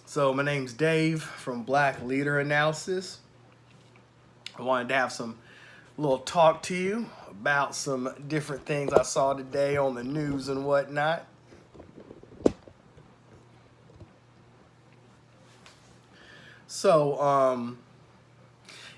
So my name's Dave from Black Leader Analysis. I wanted to have some little talk to you about some different things I saw today on the news and whatnot. So,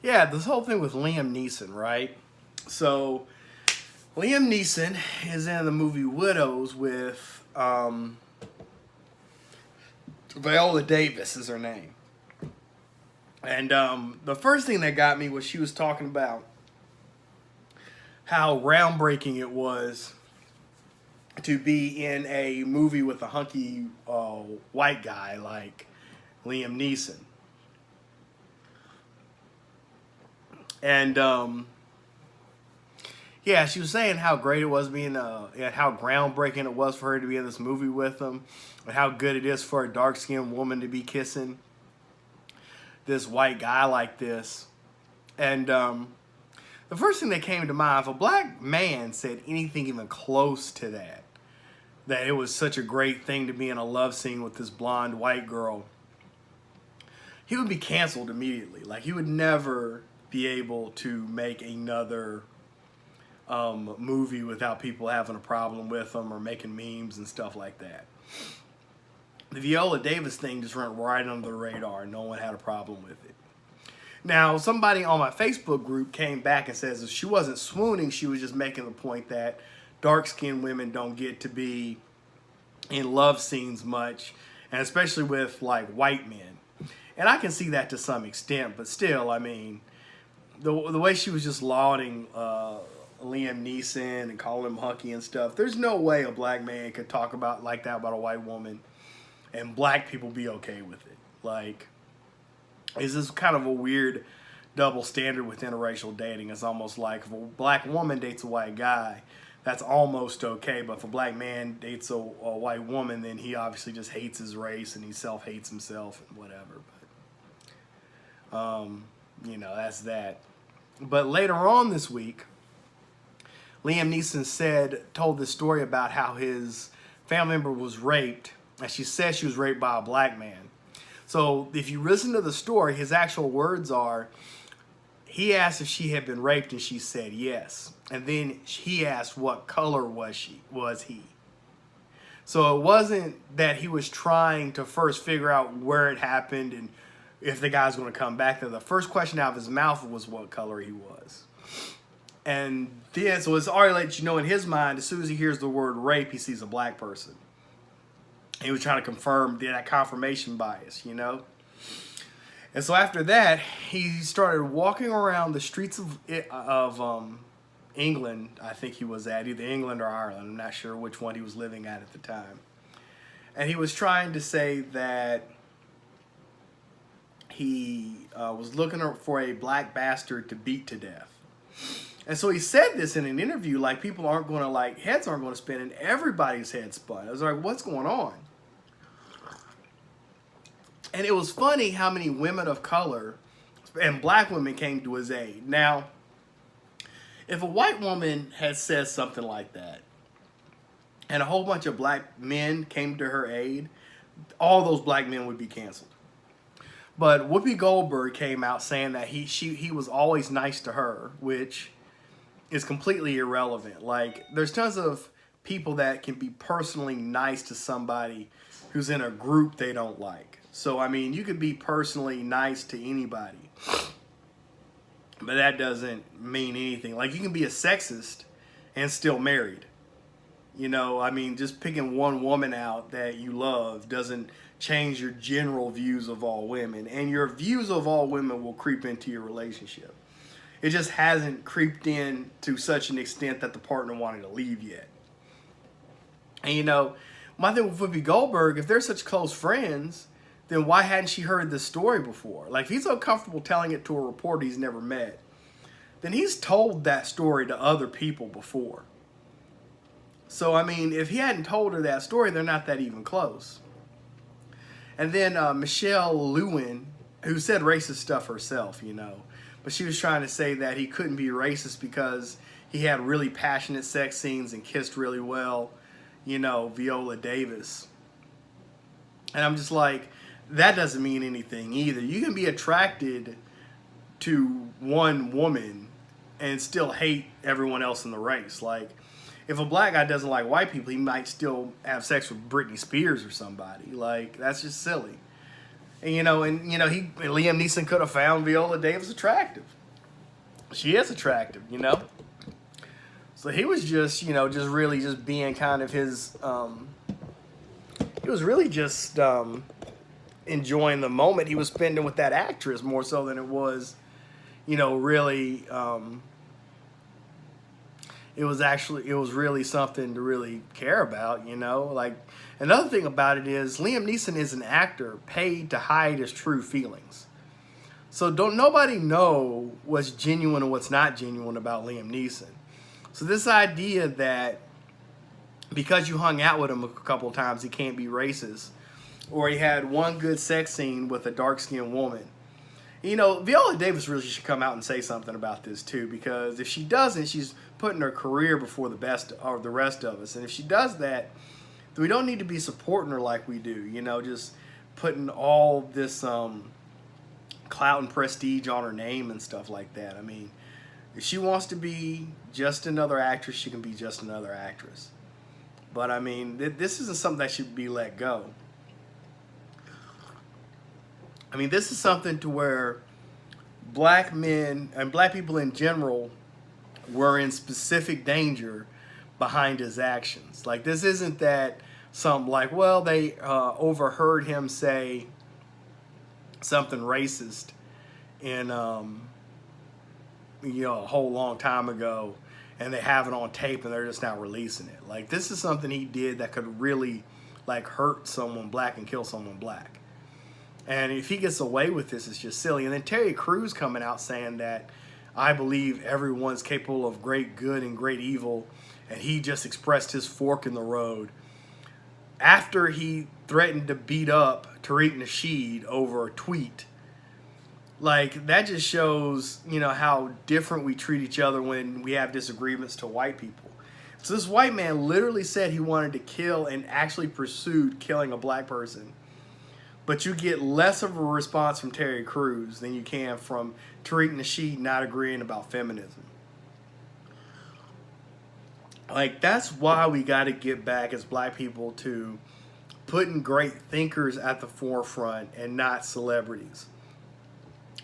yeah, this whole thing with Liam Neeson, right? So, Liam Neeson is in the movie Widows with Viola Davis is her name. And the first thing that got me was she was talking about how groundbreaking it was to be in a movie with a hunky white guy like Liam Neeson. And yeah, she was saying how great it was being, how groundbreaking it was for her to be in this movie with him, and how good it is for a dark-skinned woman to be kissing this white guy like this. And the first thing that came to mind, if a black man said anything even close to that it was such a great thing to be in a love scene with this blonde white girl, he would be canceled immediately. Like, he would never be able to make another movie without people having a problem with him or making memes and stuff like that. The Viola Davis thing just went right under the radar. No one had a problem with it. Now, somebody on my Facebook group came back and says if she wasn't swooning, she was just making the point that dark-skinned women don't get to be in love scenes much, and especially with, like, white men. And I can see that to some extent, but still, I mean, the way she was just lauding Liam Neeson and calling him hunky and stuff, there's no way a black man could talk about like that about a white woman and black people be okay with it. Like, it's just kind of a weird double standard with interracial dating. It's almost like if a black woman dates a white guy, that's almost okay, but if a black man dates a white woman, then he obviously just hates his race and he self-hates himself and whatever. But you know, that's that. But later on this week, Liam Neeson told this story about how his family member was raped, and she said she was raped by a black man. So if you listen to the story, his actual words are, he asked if she had been raped, and she said yes. And then he asked what color was he. So it wasn't that he was trying to first figure out where it happened and if the guy's going to come back there. The first question out of his mouth was what color he was. And then, so it's already let you know in his mind, as soon as he hears the word rape, he sees a black person. He was trying to confirm that confirmation bias, you know? And so after that, he started walking around the streets of England, I think he was at, either England or Ireland. I'm not sure which one he was living at the time. And he was trying to say that he was looking for a black bastard to beat to death. And so he said this in an interview, like, people aren't going to, like, heads aren't going to spin, and everybody's head spun. I was like, what's going on? And it was funny how many women of color and black women came to his aid. Now, if a white woman had said something like that, and a whole bunch of black men came to her aid, all those black men would be canceled. But Whoopi Goldberg came out saying that he was always nice to her, which is completely irrelevant. Like, there's tons of people that can be personally nice to somebody who's in a group they don't like. So, I mean, you could be personally nice to anybody, but that doesn't mean anything. Like, you can be a sexist and still married. You know, I mean, just picking one woman out that you love doesn't change your general views of all women. And your views of all women will creep into your relationship. It just hasn't creeped in to such an extent that the partner wanted to leave yet. And, you know, my thing with Whoopi Goldberg, if they're such close friends, then why hadn't she heard this story before? Like, if he's so comfortable telling it to a reporter he's never met, then he's told that story to other people before. So, I mean, if he hadn't told her that story, they're not that even close. And then Michelle Lewin, who said racist stuff herself, you know, but she was trying to say that he couldn't be racist because he had really passionate sex scenes and kissed really well, you know, Viola Davis. And I'm just like, that doesn't mean anything either. You can be attracted to one woman and still hate everyone else in the race. Like, if a black guy doesn't like white people, he might still have sex with Britney Spears or somebody. Like, that's just silly. And Liam Neeson could have found Viola Davis attractive. She is attractive, So he was just, just really just being kind of his. He was really just enjoying the moment he was spending with that actress more so than it was, really. It was really something to really care about, Like, another thing about it is Liam Neeson is an actor paid to hide his true feelings. So don't nobody know what's genuine and what's not genuine about Liam Neeson. So this idea that because you hung out with him a couple of times, he can't be racist, or he had one good sex scene with a dark-skinned woman. Viola Davis really should come out and say something about this too, because if she doesn't, she's putting her career before the rest of us. And if she does that, then we don't need to be supporting her like we do. Just putting all this clout and prestige on her name and stuff like that. I mean, if she wants to be just another actress, she can be just another actress. But I mean, this isn't something that should be let go. I mean, this is something to where black men and black people in general were in specific danger behind his actions. Like, this isn't that something like, well, they overheard him say something racist in, a whole long time ago, and they have it on tape and they're just not releasing it. Like, this is something he did that could really, like, hurt someone black and kill someone black. And if he gets away with this, it's just silly. And then Terry Crews coming out saying that I believe everyone's capable of great good and great evil, and he just expressed his fork in the road after he threatened to beat up Tariq Nasheed over a tweet. Like, that just shows, how different we treat each other when we have disagreements to white people. So this white man literally said he wanted to kill and actually pursued killing a black person. But you get less of a response from Terry Crews than you can from Tariq Nasheed not agreeing about feminism. Like, that's why we got to get back as black people to putting great thinkers at the forefront and not celebrities.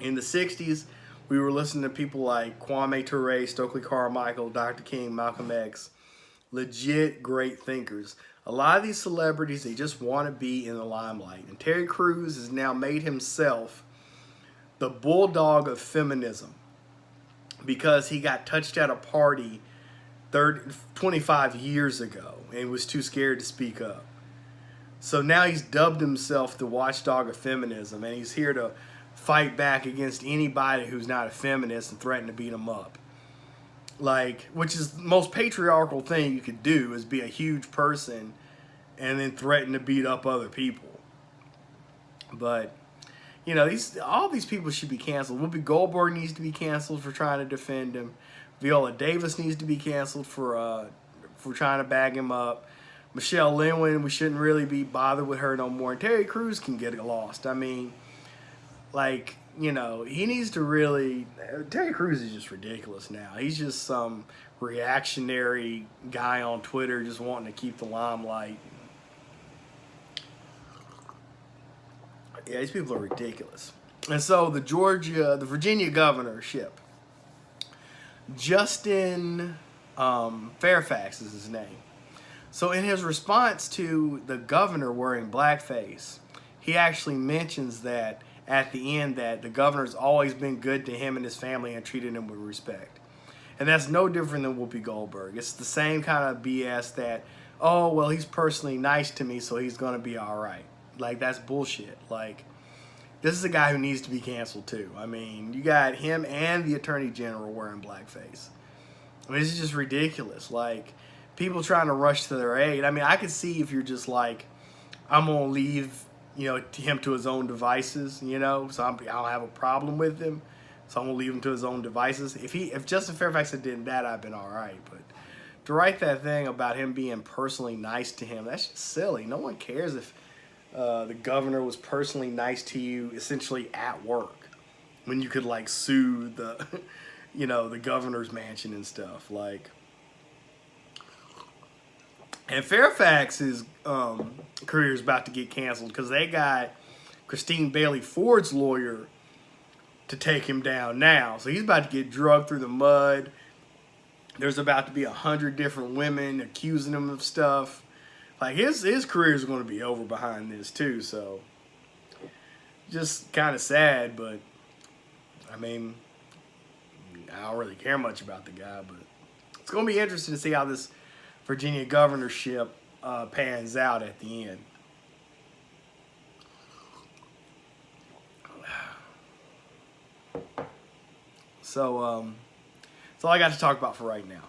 In the 60s, we were listening to people like Kwame Ture, Stokely Carmichael, Dr. King, Malcolm X, legit great thinkers. A lot of these celebrities, they just want to be in the limelight. And Terry Crews has now made himself the bulldog of feminism because he got touched at a party 25 years ago and was too scared to speak up. So now he's dubbed himself the watchdog of feminism, and he's here to fight back against anybody who's not a feminist and threaten to beat them up. Like, which is the most patriarchal thing you could do, is be a huge person and then threaten to beat up other people. But, all these people should be canceled. Whoopi Goldberg needs to be canceled for trying to defend him. Viola Davis needs to be canceled for trying to bag him up. Michelle Lewin, we shouldn't really be bothered with her no more. And Terry Crews can get lost. I mean, like, he needs to really... Terry Crews is just ridiculous now. He's just some reactionary guy on Twitter just wanting to keep the limelight. Yeah, these people are ridiculous. And so the Virginia governorship, Justin Fairfax is his name. So in his response to the governor wearing blackface, he actually mentions that at the end that the governor's always been good to him and his family and treated him with respect. And that's no different than Whoopi Goldberg. It's the same kind of BS that, oh, well, he's personally nice to me, so he's going to be all right. Like, that's bullshit. Like, this is a guy who needs to be canceled too. I mean, you got him and the attorney general wearing blackface. I mean, this is just ridiculous. Like, people trying to rush to their aid. I mean, I could see if you're just like, I'm going to leave, him to his own devices, so I don't have a problem with him. So I'm going to leave him to his own devices. If Justin Fairfax had done that, I'd been all right. But to write that thing about him being personally nice to him, that's just silly. No one cares if The governor was personally nice to you, essentially at work, when you could like sue the, the governor's mansion and stuff. Like, and Fairfax's career is about to get canceled because they got Christine Bailey Ford's lawyer to take him down now. So he's about to get drugged through the mud. There's about to be 100 different women accusing him of stuff. Like his career is going to be over behind this too. So just kind of sad, but I mean, I don't really care much about the guy, but it's going to be interesting to see how this Virginia governorship pans out at the end. So that's all I got to talk about for right now.